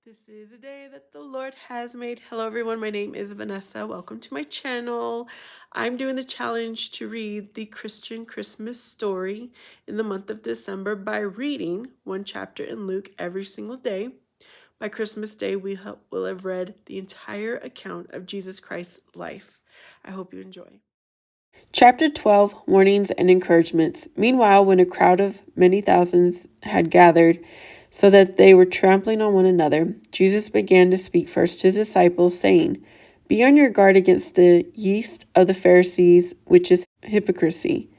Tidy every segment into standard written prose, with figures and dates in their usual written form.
This is a day that the Lord has made. Hello, everyone. My name is Vanessa. Welcome to my channel. I'm doing the challenge to read the Christian Christmas story in the month of December by reading one chapter in Luke every single day. By Christmas Day, we will have read the entire account of Jesus Christ's life. I hope you enjoy. Chapter 12, Warnings and Encouragements. Meanwhile, when a crowd of many thousands had gathered, so that they were trampling on one another, Jesus began to speak first to his disciples, saying, "Be on your guard against the yeast of the Pharisees, which is hypocrisy.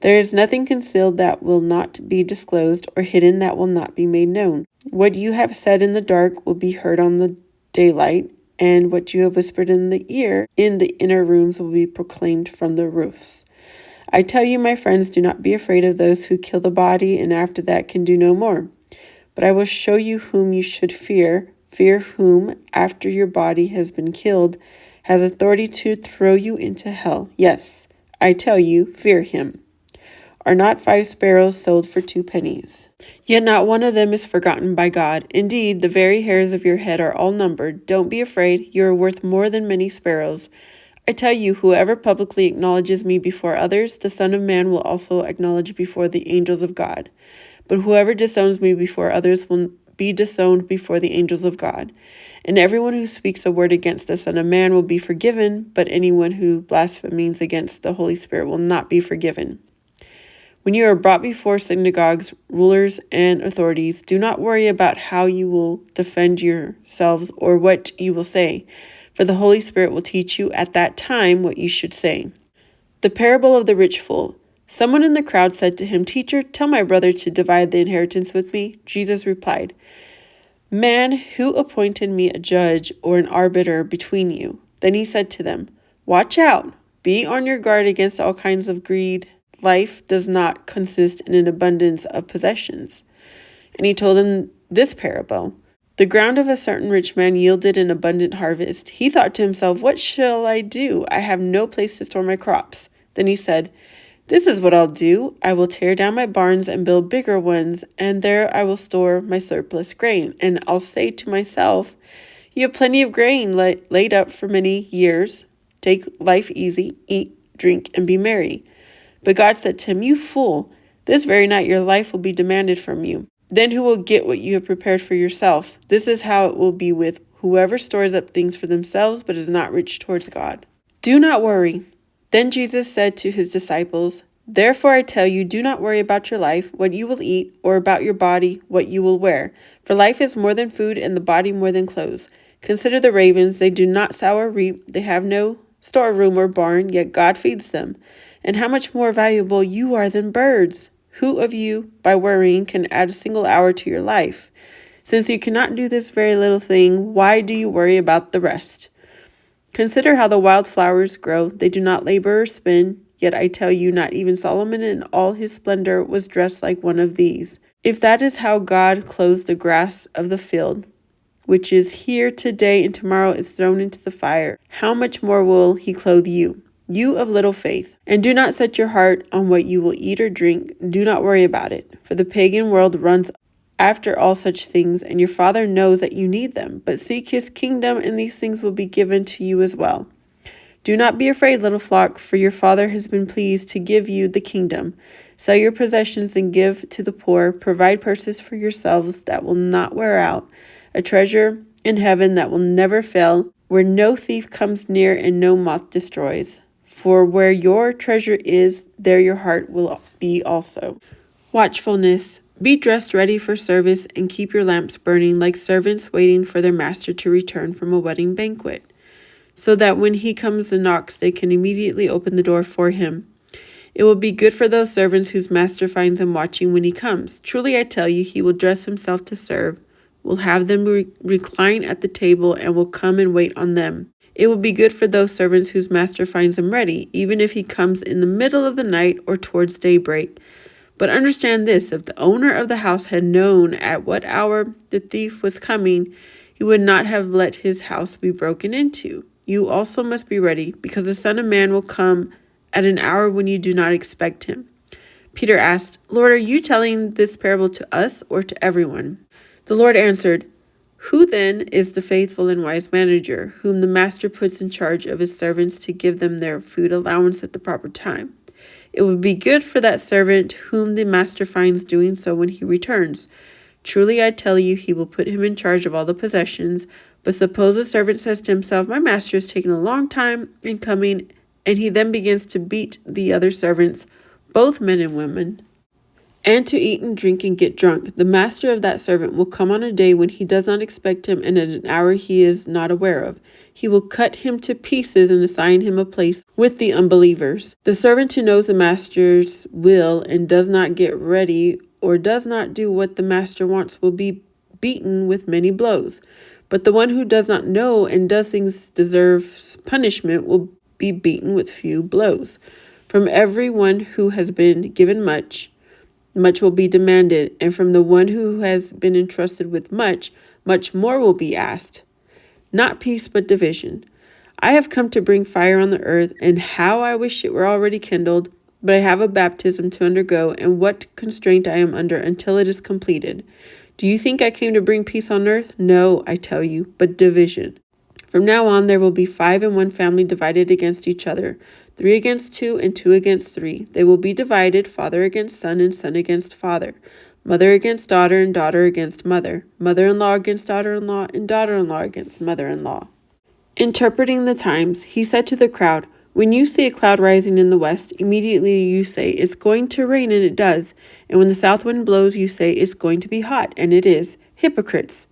There is nothing concealed that will not be disclosed, or hidden that will not be made known. What you have said in the dark will be heard on the daylight, and what you have whispered in the ear in the inner rooms will be proclaimed from the roofs. I tell you, my friends, do not be afraid of those who kill the body and after that can do no more. But I will show you whom you should fear. Fear whom, after your body has been killed, has authority to throw you into hell. Yes, I tell you, fear him. Are not 5 sparrows sold for 2 pennies? Yet not one of them is forgotten by God. Indeed, the very hairs of your head are all numbered. Don't be afraid. You are worth more than many sparrows. I tell you, whoever publicly acknowledges me before others, the Son of Man will also acknowledge before the angels of God. But whoever disowns me before others will be disowned before the angels of God. And everyone who speaks a word against the Son of Man will be forgiven, but anyone who blasphemes against the Holy Spirit will not be forgiven. When you are brought before synagogues, rulers, and authorities, do not worry about how you will defend yourselves or what you will say, for the Holy Spirit will teach you at that time what you should say." The parable of the rich fool. Someone in the crowd said to him, "Teacher, tell my brother to divide the inheritance with me." Jesus replied, "Man, who appointed me a judge or an arbiter between you?" Then he said to them, "Watch out. Be on your guard against all kinds of greed. Life does not consist in an abundance of possessions." And he told them this parable. The ground of a certain rich man yielded an abundant harvest. He thought to himself, "What shall I do? I have no place to store my crops." Then he said, "This is what I'll do. I will tear down my barns and build bigger ones, and there I will store my surplus grain. And I'll say to myself, you have plenty of grain laid up for many years. Take life easy, eat, drink, and be merry." But God said to him, "You fool, this very night your life will be demanded from you. Then who will get what you have prepared for yourself? This is how it will be with whoever stores up things for themselves but is not rich towards God. Do not worry." Then Jesus said to his disciples, "Therefore I tell you, do not worry about your life, what you will eat, or about your body, what you will wear. For life is more than food, and the body more than clothes. Consider the ravens, they do not sow or reap, they have no storeroom or barn, yet God feeds them. And how much more valuable you are than birds. Who of you, by worrying, can add a single hour to your life? Since you cannot do this very little thing, why do you worry about the rest? Consider how the wild flowers grow. They do not labor or spin. Yet I tell you, not even Solomon in all his splendor was dressed like one of these. If that is how God clothes the grass of the field, which is here today and tomorrow is thrown into the fire, how much more will he clothe you, you of little faith? And do not set your heart on what you will eat or drink. Do not worry about it, for the pagan world runs after all such things, and your Father knows that you need them. But seek his kingdom, and these things will be given to you as well. Do not be afraid, little flock, for your Father has been pleased to give you the kingdom. Sell your possessions and give to the poor. Provide purses for yourselves that will not wear out, a treasure in heaven that will never fail, where no thief comes near and no moth destroys. For where your treasure is, there your heart will be also. Watchfulness. Be dressed ready for service and keep your lamps burning like servants waiting for their master to return from a wedding banquet, so that when he comes and knocks, they can immediately open the door for him. It will be good for those servants whose master finds them watching when he comes. Truly I tell you, he will dress himself to serve, will have them recline at the table, and will come and wait on them. It will be good for those servants whose master finds them ready, even if he comes in the middle of the night or towards daybreak. But understand this, if the owner of the house had known at what hour the thief was coming, he would not have let his house be broken into. You also must be ready, because the Son of Man will come at an hour when you do not expect him." Peter asked, "Lord, are you telling this parable to us or to everyone?" The Lord answered, Who then is the faithful and wise manager, whom the master puts in charge of his servants to give them their food allowance at the proper time? It would be good for that servant whom the master finds doing so when he returns. Truly I tell you, he will put him in charge of all the possessions. But suppose a servant says to himself, my master is taking a long time in coming, and he then begins to beat the other servants, both men and women, and to eat and drink and get drunk. The master of that servant will come on a day when he does not expect him, and at an hour he is not aware of. He will cut him to pieces and assign him a place with the unbelievers. The servant who knows the master's will and does not get ready or does not do what the master wants will be beaten with many blows. But the one who does not know and does things deserves punishment will be beaten with few blows. From everyone who has been given much, much will be demanded, and from the one who has been entrusted with much, much more will be asked. Not peace, but division. I have come to bring fire on the earth, and how I wish it were already kindled. But I have a baptism to undergo, and what constraint I am under until it is completed. Do you think I came to bring peace on earth? No, I tell you, but division. From now on there will be 5 in one family divided against each other, 3 against 2, and 2 against 3. They will be divided, father against son, and son against father, mother against daughter, and daughter against mother, mother-in-law against daughter-in-law, and daughter-in-law against mother-in-law. Interpreting the times, he said to the crowd, when you see a cloud rising in the west, immediately you say, it's going to rain, and it does. And when the south wind blows, you say, it's going to be hot, and it is. Hypocrites!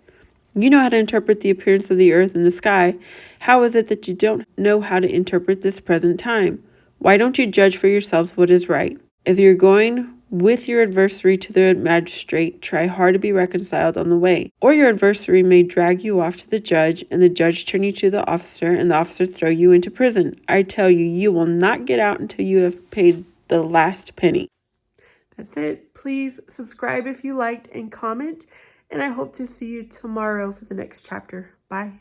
You know how to interpret the appearance of the earth and the sky. How is it that you don't know how to interpret this present time? Why don't you judge for yourselves what is right? As you're going with your adversary to the magistrate, try hard to be reconciled on the way. Or your adversary may drag you off to the judge, and the judge turn you to the officer, and the officer throw you into prison. I tell you, you will not get out until you have paid the last penny. That's it. Please subscribe if you liked and comment. And I hope to see you tomorrow for the next chapter. Bye.